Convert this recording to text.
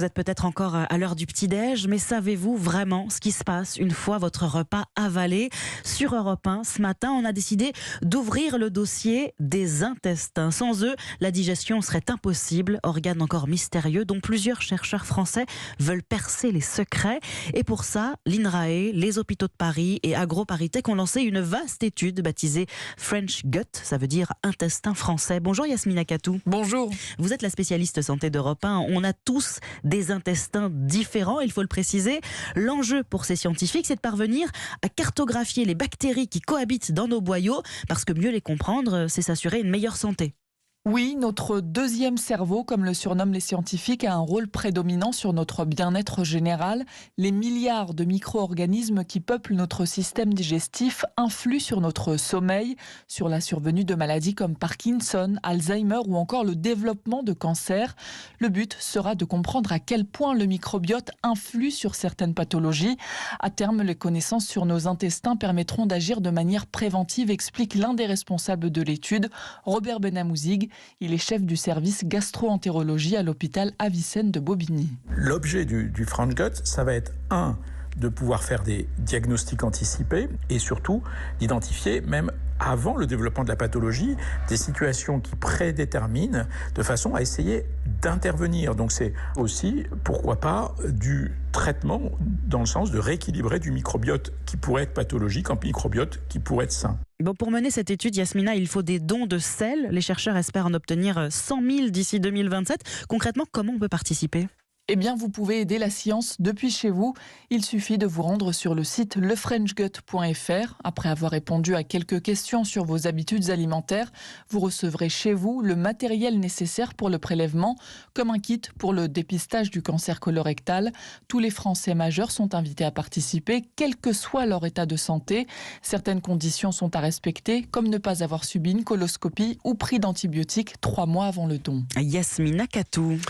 Vous êtes peut-être encore à l'heure du petit-déj, mais savez-vous vraiment ce qui se passe une fois votre repas avalé? Sur Europe 1, ce matin, on a décidé d'ouvrir le dossier des intestins. Sans eux, la digestion serait impossible, organe encore mystérieux dont plusieurs chercheurs français veulent percer les secrets. Et pour ça, l'INRAE, les hôpitaux de Paris et AgroParisTech ont lancé une vaste étude baptisée French Gut, ça veut dire intestin français. Bonjour Yasmina Katou. Bonjour. Vous êtes la spécialiste santé d'Europe 1. On a tous des intestins différents, il faut le préciser. L'enjeu pour ces scientifiques, c'est de parvenir à cartographier les bactéries qui cohabitent dans nos boyaux, parce que mieux les comprendre, c'est s'assurer une meilleure santé. Oui, notre deuxième cerveau, comme le surnomment les scientifiques, a un rôle prédominant sur notre bien-être général. Les milliards de micro-organismes qui peuplent notre système digestif influent sur notre sommeil, sur la survenue de maladies comme Parkinson, Alzheimer ou encore le développement de cancers. Le but sera de comprendre à quel point le microbiote influe sur certaines pathologies. À terme, les connaissances sur nos intestins permettront d'agir de manière préventive, explique l'un des responsables de l'étude, Robert Benamouzig. Il est chef du service gastro-entérologie à l'hôpital Avicenne de Bobigny. L'objet du French Gut, ça va être de pouvoir faire des diagnostics anticipés et surtout d'identifier, même avant le développement de la pathologie, des situations qui prédéterminent de façon à essayer d'intervenir. Donc c'est aussi, pourquoi pas, du traitement dans le sens de rééquilibrer du microbiote qui pourrait être pathologique en microbiote qui pourrait être sain. Bon, pour mener cette étude, Yasmina, il faut des dons de sel. Les chercheurs espèrent en obtenir 100 000 d'ici 2027. Concrètement, comment on peut participer ? Eh bien, vous pouvez aider la science depuis chez vous. Il suffit de vous rendre sur le site lefrenchgut.fr. Après avoir répondu à quelques questions sur vos habitudes alimentaires, vous recevrez chez vous le matériel nécessaire pour le prélèvement, comme un kit pour le dépistage du cancer colorectal. Tous les Français majeurs sont invités à participer, quel que soit leur état de santé. Certaines conditions sont à respecter, comme ne pas avoir subi une coloscopie ou pris d'antibiotiques 3 mois avant le don. Yasmina Katou.